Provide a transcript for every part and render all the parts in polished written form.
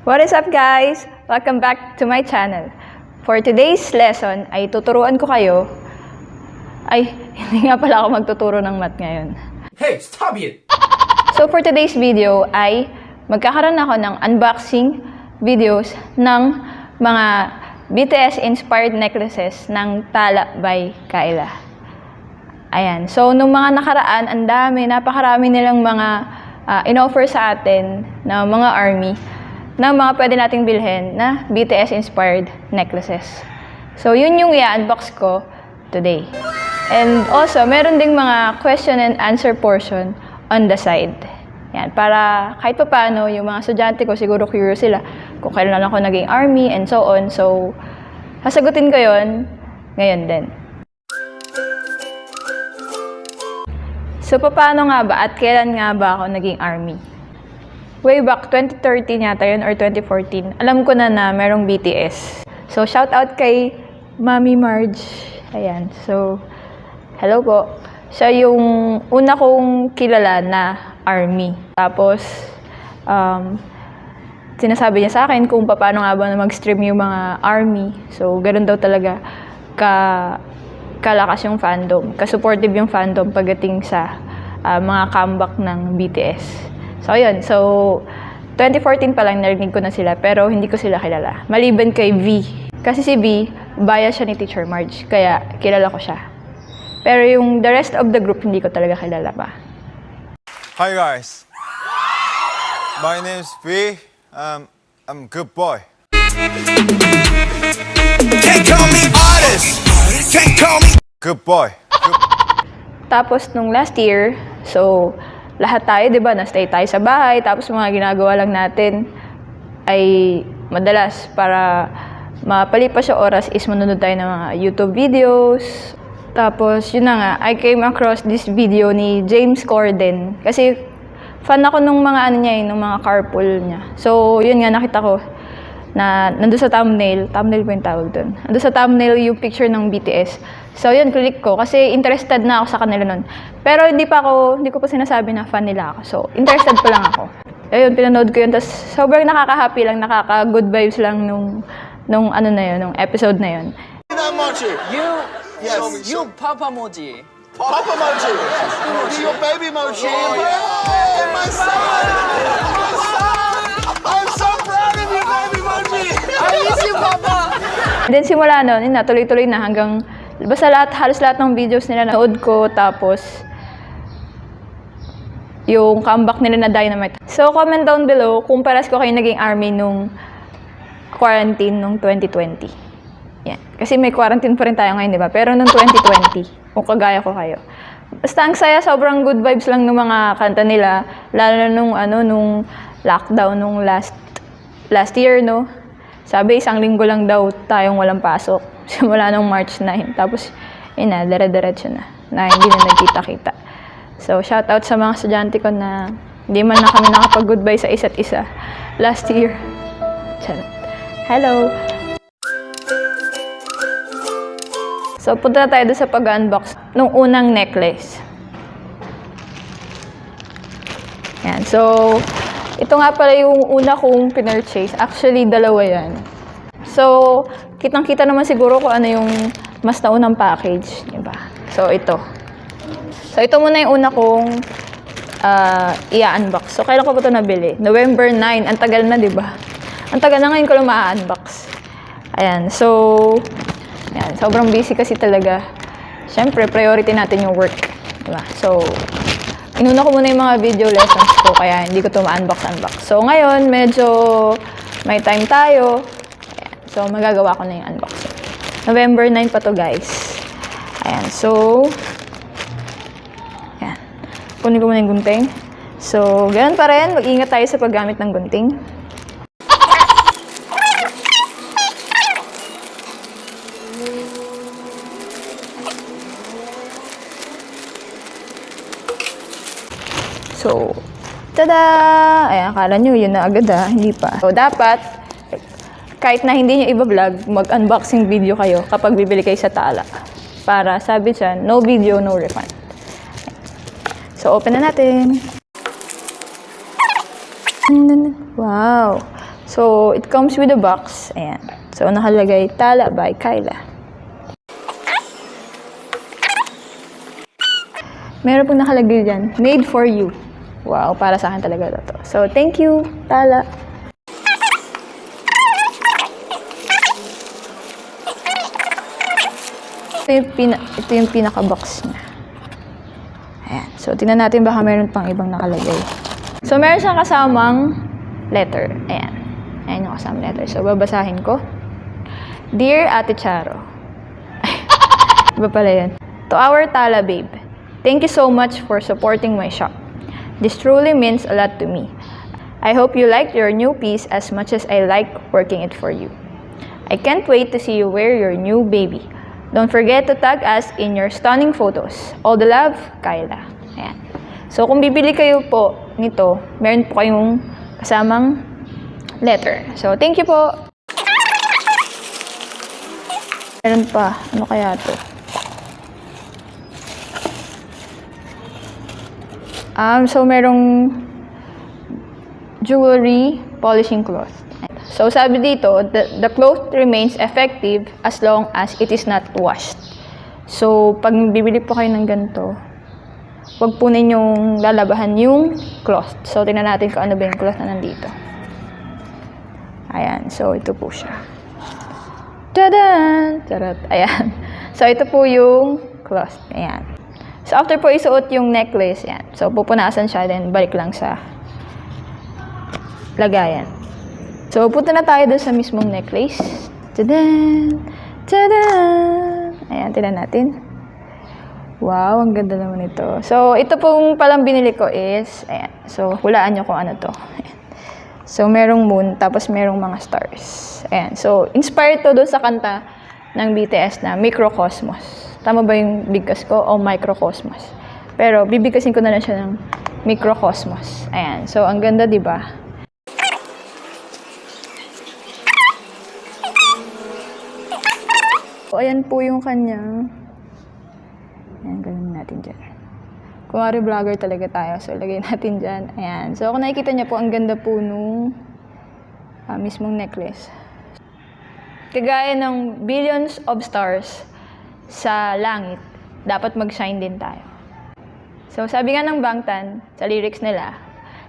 What is up guys? Welcome back to my channel. For today's lesson ay tuturuan ko kayo. Ay, hindi nga pala ako magtuturo ng math ngayon. Hey, stop it! So for today's video ay magkakaroon ako ng unboxing videos ng mga BTS inspired necklaces ng Tala by Kyla. Ayan. So nung mga nakaraan, ang dami, napakarami nilang mga in-offer sa atin na mga ARMY na mga pwede nating bilhin na BTS-inspired necklaces. So, yun yung i-unbox ko today. And also, meron ding mga question and answer portion on the side. Yan, para kahit pa paano, yung mga estudyante ko, siguro curious sila kung kailan ako naging ARMY and so on. So, sasagutin ko yun ngayon din. So, paano nga ba at kailan nga ba ako naging ARMY? Way back 2013 yata yun or 2014, alam ko na merong BTS. So, shout out kay Mami Marge. Ayan. So, hello po. Siya yung una kong kilala na ARMY. Tapos, sinasabi niya sa akin kung paano nga ba na mag-stream yung mga ARMY. So, ganoon daw talaga kalakas yung fandom. Ka-supportive yung fandom pagdating sa mga comeback ng BTS. So, ayun. So, 2014 pa lang narinig ko na sila, pero hindi ko sila kilala. Maliban kay V. Kasi si V, bias siya ni Teacher Marge, kaya kilala ko siya. Pero yung the rest of the group, hindi ko talaga kilala pa. Hi guys. My name is V. I'm good boy. Can't call me artist. Can't call me good boy. Tapos, nung last year, so, lahat tayo, di ba, na-stay tayo sa bahay, tapos mga ginagawa lang natin ay madalas para mapalipas yung oras is manonood tayo ng mga YouTube videos. Tapos, yun na nga, I came across this video ni James Corden. Kasi, fan ako nung mga ano niya, nung mga carpool niya. So, yun nga, nakita ko na nandun sa thumbnail po yung tawag doon. Nandun sa thumbnail yung picture ng BTS. So, yun, click ko kasi interested na ako sa kanila nun. Pero hindi ko pa sinasabi na fan nila ako. So, interested pa lang ako. Ayun, pinanood ko yun. Tapos, sobrang nakaka-happy lang, nakaka-good vibes lang nung ano na yun, nung episode na yun. You Papa Moji. Papa Moji! Yes, your baby Moji! Hey, my son! My son! I'm so proud of you, baby Moji! I miss you, Papa! Then, simula nun, yun na, tuloy-tuloy na hanggang basta halos lahat ng videos nila nanood ko, tapos yung comeback nila na Dynamite. So, comment down below kung paras ko kayo naging ARMY nung quarantine nung 2020. Yan. Kasi may quarantine pa rin tayo ngayon, di ba? Pero nung 2020, kung kagaya ko kayo. Basta ang saya, sobrang good vibes lang ng mga kanta nila, lalo na nung lockdown nung last year, no? Sabi, 1 linggo lang daw tayong walang pasok. Simula nung March 9. Tapos, yun na, dire-diretso na hindi na nagkita-kita. So, shout out sa mga estudyante ko na hindi man na kami nakapag-goodbye sa isa't isa last year. Charot. Hello! So, punta na tayo doon sa pag-unbox nung unang necklace. Yan. So, ito nga pala yung una kong pinurchase. Actually, dalawa yan. So, kitang-kita naman siguro kung ano yung mas naunang package, diba? So, ito. So, ito muna yung una kong i-unbox. So, kailan ko ba ito nabili? November 9. Ang tagal na, diba? Ang tagal na ngayon ko lang ma-unbox. Ayan. So, ayan. Sobrang busy kasi talaga. Siyempre, priority natin yung work. Diba? So, inuna ko muna yung mga video lessons ko, kaya hindi ko ito ma-unbox. So, ngayon, medyo may time tayo. Ayan. So, magagawa ko na yung unboxing. November 9 pa to, guys. Ayan. So, ayan. Kunin ko muna yung gunting. So, ganoon pa rin. Mag-ingat tayo sa paggamit ng gunting. So, tada! Ay, akala nyo, yun na agad hindi pa. So, dapat, kahit na hindi nyo i-vlog, mag-unboxing video kayo kapag bibili kayo sa Tala. Para, sabi dyan, no video, no refund. So, open na natin. Wow! So, it comes with a box. Ayan. So, nakalagay, Tala by Kyla. Meron pong nakalagay dyan, made for you. Wow, para sa akin talaga to. So, thank you, Tala. Ito yung pinaka-box niya. Ayan. So, tingnan natin baka meron pang ibang nakalagay. So, meron siyang kasamang letter. Ayan. Ayan yung kasamang letter. So, babasahin ko. Dear Ate Charo. Iba pala yun. To our Tala babe, thank you so much for supporting my shop. This truly means a lot to me. I hope you liked your new piece as much as I like working it for you. I can't wait to see you wear your new baby. Don't forget to tag us in your stunning photos. All the love, Kyla. Ayan. So, kung bibili kayo po nito, meron po kayong kasamang letter. So, thank you po. Meron pa. Ano kaya to? So, merong jewelry polishing cloth. So, sabi dito, the cloth remains effective as long as it is not washed. So, pag bibili po kayo ng ganito, wag po ninyong lalabahan yung cloth. So, tingnan natin kung ano ba yung cloth na nandito. Ayan. So, ito po siya. Tadan! Charot. Ayan. So, ito po yung cloth. Ayan. So, after po isuot yung necklace, yan. So, pupunasan siya, then balik lang sa lagayan. So, punta na tayo dun sa mismong necklace. Tadan! Tadan! Ayan, tignan natin. Wow, ang ganda naman ito. So, ito pong palang binili ko is, ayan. So, hulaan nyo kung ano to. Ayan. So, merong moon, tapos merong mga stars. Ayan. So, inspired to dun sa kanta ng BTS na Microcosmos. Tama ba yung bigkas ko o microcosmos? Pero bibigkasin ko na lang siya ng microcosmos. Ayan. So, ang ganda, di ba? So, ayan po yung kanyang... Ayan, ganun natin dyan. Kung ari vlogger talaga tayo, so lagay natin dyan. Ayan. So, kung nakikita niyo po, ang ganda po nung mismong necklace. Kagaya ng billions of stars sa langit, dapat mag-shine din tayo. So, sabi nga ng Bangtan, sa lyrics nila,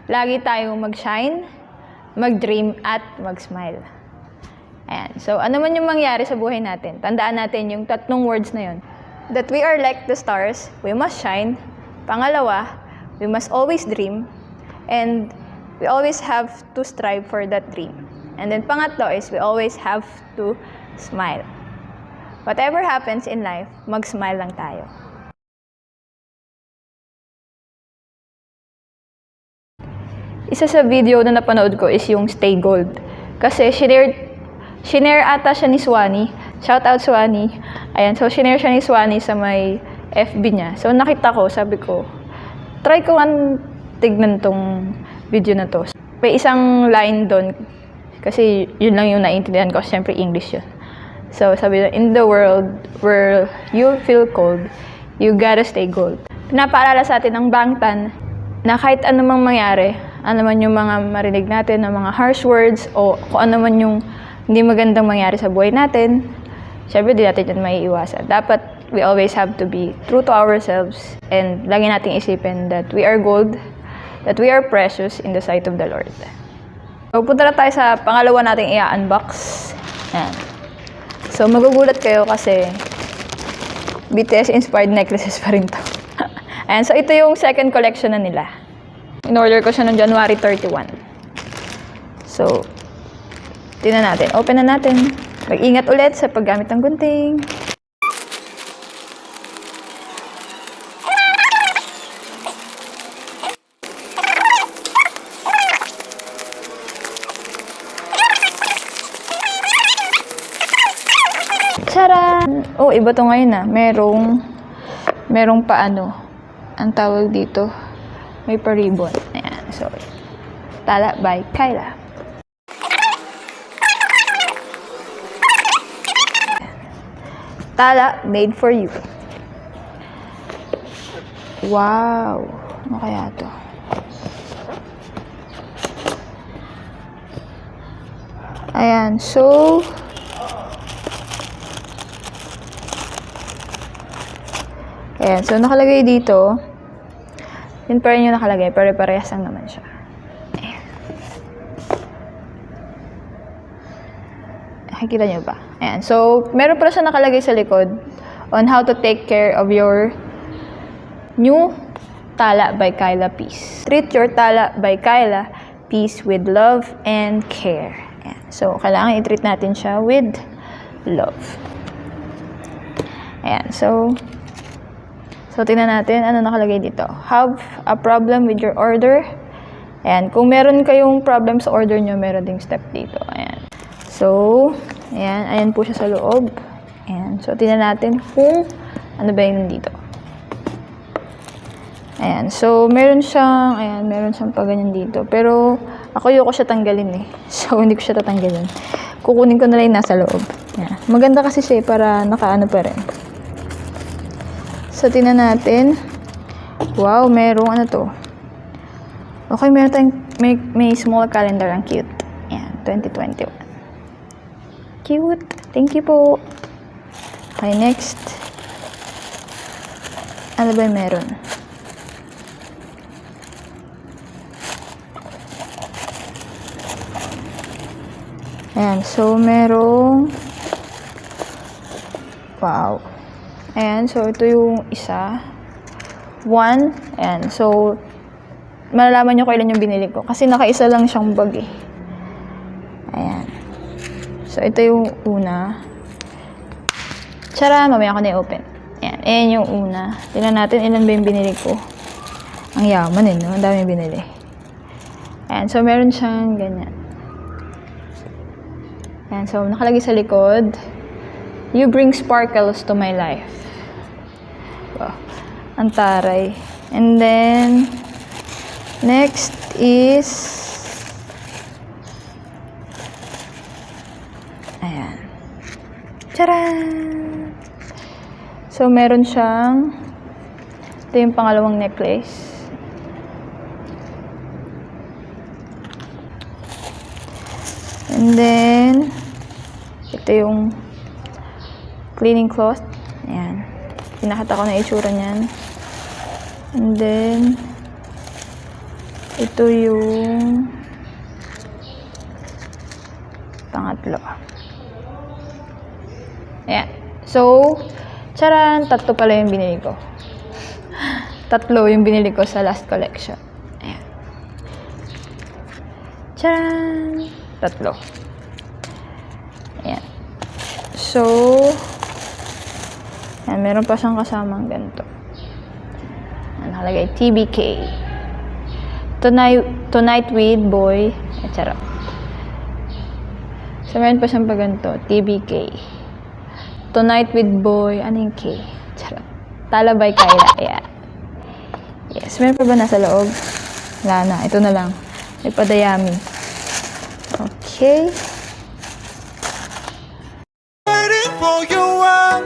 lagi tayong mag-shine, mag-dream, at mag-smile. Ayan. So, ano man yung mangyari sa buhay natin, tandaan natin yung tatlong words na yun. That we are like the stars, we must shine. Pangalawa, we must always dream. And we always have to strive for that dream. And then pangatlo is we always have to smile. Whatever happens in life, mag-smile lang tayo. Isa sa video na napanood ko is yung Stay Gold. Kasi shinare ata siya ni Swani. Shout out Swani. Ayan, so shinare siya ni Swani sa may FB niya. So nakita ko, sabi ko, try ko tignan tong video na to. May isang line doon. Kasi yun lang yung naiintindihan ko. Siyempre English yun. So, sabi na, in the world where you feel cold, you gotta stay gold. Pinapaalala sa atin ng Bangtan na kahit ano mang mangyari, ano man yung mga marinig natin, ng mga harsh words, o kung ano man yung hindi magandang mangyari sa buhay natin, syempre di natin yan maiiwasan. Dapat, we always have to be true to ourselves, and lagi nating isipin that we are gold, that we are precious in the sight of the Lord. So, punta na tayo sa pangalawa nating i-unbox. Yan. So, magugulat kayo kasi BTS-inspired necklaces pa rin to. Ayan, so ito yung second collection na nila. In-order ko siya noong January 31. So, tingnan natin. Open na natin. Mag-ingat ulit sa paggamit ng gunting. Charan! Oh, iba to ngayon ah. Merong paano. Ang tawag dito, may pa-ribbon. Ayan. So, TalaByKyla. Tala, made for you. Wow! Ano kaya to? Ayan, so ayan, so nakalagay dito. Yun pa rin yung nakalagay, pare-parehas lang naman siya. Ayan. Nakikita nyo ba? Ayan, so meron pala siya nakalagay sa likod on how to take care of your new Tala by Kyla piece. Treat your Tala by Kyla piece with love and care. Ayan. So, kailangan i-treat natin siya with love. Ayan. So, tingnan natin ano nakalagay dito. Have a problem with your order. Ayan. Kung meron kayong problem sa order nyo, meron ding step dito. Ayan. So, ayan. Ayan po siya sa loob. Ayan. So, tingnan natin kung ano ba yung dito. Ayan. So, meron siyang paganyan dito. Pero, ako ayoko siya tanggalin eh. So, hindi ko siya tatanggalin. Kukunin ko na lang yung nasa loob. Ayan. Maganda kasi siya para nakaano pa rin. So, tingnan natin. Wow, merong ano to. Okay, meron tayong, may small calendar. Ang cute. Ayan, 2021. Cute. Thank you po. Okay, next. Ano ba yung meron? Ayan, so merong wow. Ayan, so ito yung isa. 1. Ayan, so malalaman nyo kailan yung binili ko. Kasi nakaisa lang siyang bag eh. Ayan. So ito yung una. Tara, mamaya ko na i-open. Ayan, ayan yung una. Tingnan natin ilan ba yung binili ko. Ang yaman eh, no? Ang dami yung binili. Ayan, so meron siyang ganyan. Ayan, so nakalagay sa likod, you bring sparkles to my life. Wow, ang taray. And then, next is, ayan. Tcharan! So, meron siyang, ito yung pangalawang necklace. And then, ito yung cleaning cloth. Ayan. Pinakita ko na itsura niyan. And then, ito yung pangatlo. Ayan. So, tsaran, 3 pala yung binili ko. 3 yung binili ko sa last collection. Ayan. Tsaran! 3. Ayan. So, ayan, meron pa siyang kasamang ganito. Ayan, nakalagay, TBK. Tonight with boy, etc. So, meron pa siyang pa ganito, TBK. Tonight with boy, ano yung K? Charot. TalaByKyla. Ayan. Yes, meron pa ba nasa loob? Wala na, ito na lang. May padayami. Okay. Waiting for you, I'm